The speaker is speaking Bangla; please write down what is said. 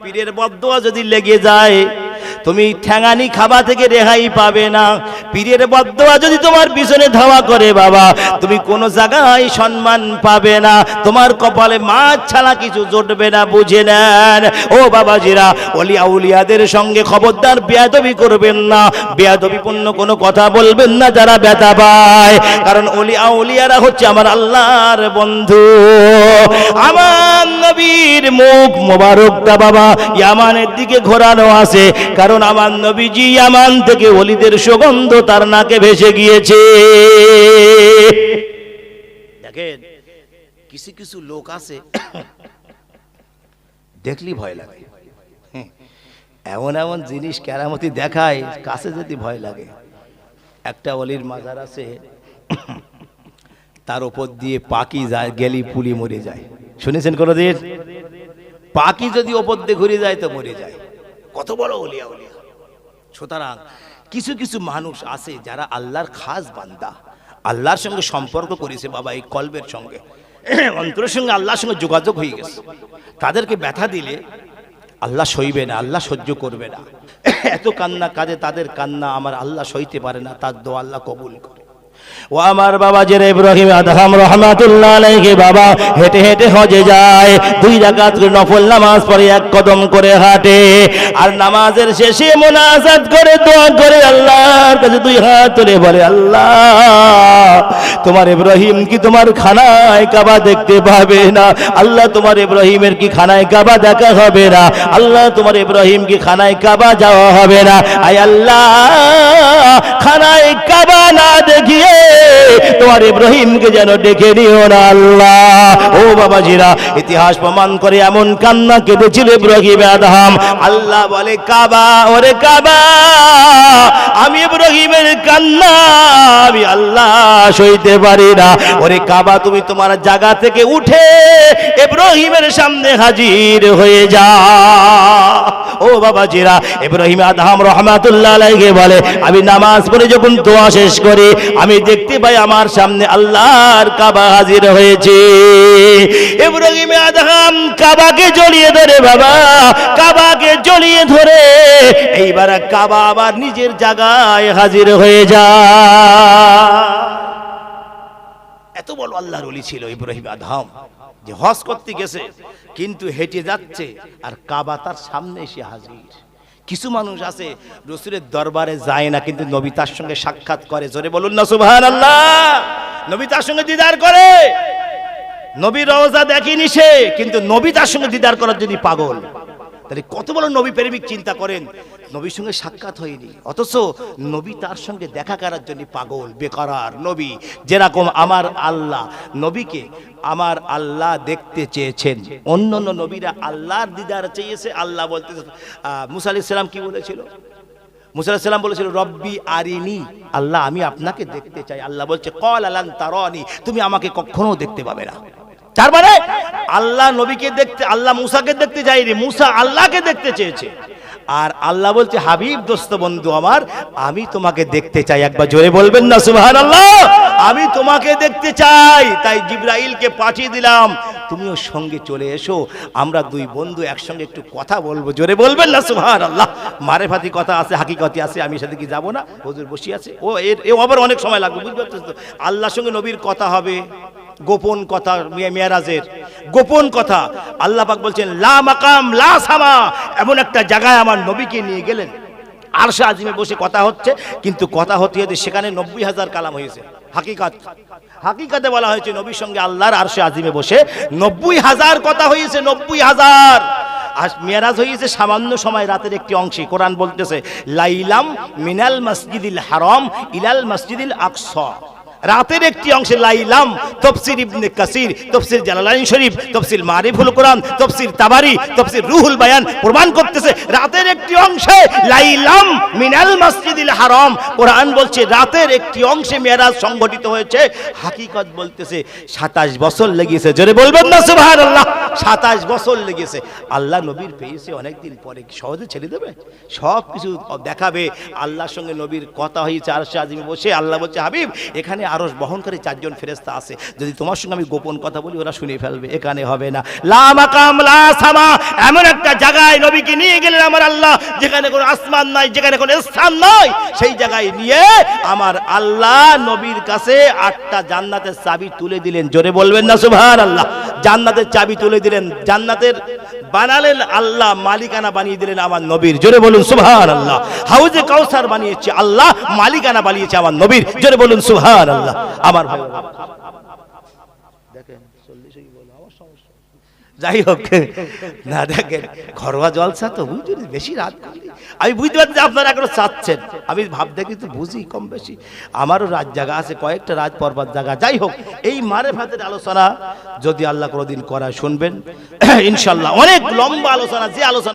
পীরের বদদোয়া যদি লেগে যায় তুমি ঠ্যাঙানি খাওয়া থেকে রেহাই পাবে না। পীরের বদদোয়া যদি তোমার পিছনে ধাওয়া করে বাবা, তুমি কোনো জায়গায় সম্মান পাবে না, তোমার কপালে মাছ ছাড়া কিছু জুটবে না, বুঝে নেন ও বাবাজিরা। ওলি আউলিয়াদের সঙ্গে খবরদার বেয়াদবি করবেন না, বেয়াদবিপূর্ণ কোনো কথা বলবেন না যারা ব্যথা পায়, কারণ ওলি আউলিয়ারা হচ্ছে আমার আল্লাহর বন্ধু। আমার নবীর মুখ মোবারকটা বাবা ইয়ামানের দিকে ঘোরানো আছে, কারণ আমার নবীজি ইয়ামান থেকে ওলিদের সুগন্ধ তার নাকে ভেসে গিয়েছে। দেখেন কিছু কিছু লোক আছে দেখলি ভয় লাগে, এমন এমন জিনিস কেরামতি দেখায় কাছে যেতে ভয় লাগে। একটা ওলির মাজার আছে, তার উপর দিয়ে পাখি যায়, গেলি পুলি মরে যায়। শুনেছেন কোনদিন? পাখি যদি ওপর দিয়ে ঘুরে যায় তো মরে যায়। কত বড় ওলিয়া ওলিয়া। সুতরাং কিছু কিছু মানুষ আছে যারা আল্লাহর খাস বান্দা, আল্লাহর সঙ্গে সম্পর্ক করেছে বাবা, এই কলবের সঙ্গে অন্তরের সঙ্গে আল্লাহর সঙ্গে যোগাযোগ হয়ে গেছে। তাদেরকে ব্যথা দিলে আল্লাহ সইবে না, আল্লাহ সহ্য করবে না। এত কান্না কাঁদে, তাদের কান্না আমার আল্লাহ সইতে পারে না, তার দোয়া আল্লাহ কবুল করে। ও আমার বাবা জেরে ইব্রাহিম আদহাম রহমাতুল্লাহ আলাইহি বাবা হেঁটে হেঁটে হজে যায়, 2 রাকাত নফল নামাজ পড়ে 1 কদম করে হাঁটে, আর নামাজের শেষে মুনাজাত করে দোয়া করে আল্লাহর কাছে 2 হাত তুলে বলে, আল্লাহ তোমার ইব্রাহিম কি তোমার খানায় কাবা দেখতে পাবে না? আল্লাহ তোমার ইব্রাহিমের কি খানায় কাবা দেখা হবে না? আল্লাহ তোমার ইব্রাহিম কি খানায় কাবা যাওয়া হবে না? আয় আল্লাহ খানায় কাবা না দেখিয়ে তোমার ইব্রাহিমকে যেন ডেকে নিও না আল্লাহ। ও বাবাজিরা, ইতিহাস প্রমাণ করে এমন কান্না কেঁদেছিল ইব্রাহিম আদহাম। আল্লাহ বলে, কাবা, ওরে কাবা, আমি ইব্রাহিমের কান্না আমি আল্লাহ সইতে পারি না। ওরে কাবা, তুমি তোমার জায়গা থেকে উঠে ইব্রাহিমের সামনে হাজির হয়ে যাও। ও বাবাজিরা, ইব্রাহিম আদহাম রহমাতুল্লাহ আলাইহি বলে, আমি নামাজ পড়ে যখন দোয়া শেষ করি আমি দেখতে পাই আমার সামনে আল্লাহর কাবা হাজির হয়েছে। ইব্রাহিম আদহাম কাবাকে জড়িয়ে ধরে বাবা, কাবাকে জড়িয়ে ধরে এইবার কাবা আবার নিজের জায়গায় হাজির হয়ে যায়। এত বড় আল্লাহর ওলি ছিল ইব্রাহিম আদহাম, যে হজ করতে গেছে কিন্তু হেঁটে যাচ্ছে আর কাবা তার সামনে এসে হাজির। কিছু মানুষ আছে রাসূলের দরবারে যায় না, কিন্তু নবী তার সঙ্গে সাক্ষাৎ করে। জোরে বলুন না সুবহানাল্লাহ। নবী তার সঙ্গে দিদার করে, নবী রওজা দেখেনি সে, কিন্তু নবী তার সঙ্গে দিদার করার জন্য পাগল। তাহলে কত বড় নবী প্রেমিক চিন্তা করেন, নবীর সঙ্গে সাক্ষাৎ হয়নি অথচ নবী তার সঙ্গে দেখা করার জন্য পাগল, বেকরার নবী। যেরকম আমার আল্লাহ নবীকে আমার আল্লাহ দেখতে চেয়েছেন, অন্য অন্য নবীরা আল্লাহর দিদার চেয়েছে। আল্লাহ বলতে মুসা আলাইহিস সালাম কি বলেছিল? মুসা আলাইহিস সালাম বলেছিল, রব্বি আরিনি, আল্লাহ আমি আপনাকে দেখতে চাই। আল্লাহ বলছে, ক্বালা লান তারানি, তুমি আমাকে কখনো দেখতে পাবে না। তার মানে আল্লাহ নবীকে দেখতে, আল্লাহ মুসাকে দেখতে চাইনি, মুসা আল্লাহকে দেখতে চেয়েছে। আর আল্লাহ বলছে, হাবিব দোস্ত বন্ধু আমার, আমি তোমাকে দেখতে চাই। একবার জোরে বলবেন না সুবহানাল্লাহ। আমি তোমাকে দেখতে চাই, তাই জিবরাইলকে পাঠিয়ে দিলাম, তুমিও সঙ্গে চলে এসো, আমরা 2 বন্ধু একসঙ্গে একটু কথা বলবো। জোরে বলবেন না সুবহানাল্লাহ। মারেফাতি কথা আছে, হাকিকতি আছে, আমি সাথে কি যাব না? হুজুর বসে আছে, ও এর আবার অনেক সময় লাগবে, বুঝতে পারছেন তো? আল্লাহর সঙ্গে নবীর কথা হবে, গোপন কথা, মেরাজের গোপন কথা। আল্লাহ পাক বলছেন, লা মাকাম লা সামা, এমন একটা জায়গায় আমার নবীকে নিয়ে গেলেন, আরশে আজিমে বসে কথা হচ্ছে, কিন্তু কথা হতে হতে সেখানে 90,000 কালাম হয়েছে। হাকিকাতে বলা হয়েছে নবীর সঙ্গে আল্লাহর আরশে আজিমে বসে 90,000 কথা হয়েছে, 90,000। আর মেরাজ হয়েছে সামান্য সময়, রাতের একটি অংশে। কোরআন বলতেছে, লাইলাম মিনাল মসজিদিল হারাম ইলাল মসজিদিল আকসা, রাতের একটি অংশে লাইলাম। তাফসীর ইবনে কাসির, তাফসীর জালালাইন শরীফ, তাফসীর মারিফুল কোরআন, তাফসীর তাবারি, তাফসীর রুহুল বায়ান প্রমাণ করতেছে রাতের একটি অংশে লাইলাম মিনাল মসজিদিল হারাম। কোরআন বলছে রাতের একটি অংশে মেরাজ সংঘটিত হয়েছে। হাকিকত বলতেছে 27 বছর লেগেছে। জোরে বলবেন না সুবহানাল্লাহ। 27 বছর লেগেছে। আল্লাহ নবীর পেয়েছে অনেকদিন পরে, কি সহজে ছেড়ে দেবে? সব কিছু দেখাবে। আল্লাহর সঙ্গে নবীর কথা হয়েছে আরশে আজিমে বসে। আল্লাহ বলছে, হাবিব এখানে আরশ বহনকারী 4 জন ফেরেশতা আছে, যদি তোমার সঙ্গে আমি গোপন কথা বলি ওরা শুনে ফেলবে, এখানে হবে না। লা মাকাম লা সামা, এমন একটা জায়গায় নবীকে নিয়ে গেলেন আমার আল্লাহ, যেখানে কোনো আসমান নাই, যেখানে কোনো স্থান নাই, সেই জায়গায় নিয়ে আমার আল্লাহ নবীর কাছে 8টা জান্নাতের চাবি তুলে দিলেন। জোরে বলবেন না সুবহানাল্লাহ। জান্নাতের চাবি তুলে দিলেন, জান্নাতের বানালেন আল্লাহ, মালিকানা বানিয়ে দিলেন আমার নবীর। জোরে বলুন সুবহানাল্লাহ। হাউজে কাউসার বানিয়েছে আল্লাহ, মালিকানা বানিয়েছে আমার নবীর। জোরে বলুন সুবহানাল্লাহ। আমার ভাই দেখেন 40 হয়ে বলো, আমার সমস্যা। যাই হোক না, দেখেন ঘরোয়া জলসা তো বুঝলি, বেশি রাত করলি আমি বুঝতে পারছি আপনারা এখনো চাচ্ছেন, আমি ভাবতে কিন্তু বুঝি কম বেশি, আমারও রাত জায়গা আছে, কয়েকটা রাত পর্বত জায়গা। যাই হোক, এই মারেফাতের আলোচনা যদি আল্লাহ কোনোদিন করায় শুনবেন ইনশাল্লাহ, অনেক লম্বা আলোচনা, যে আলোচনা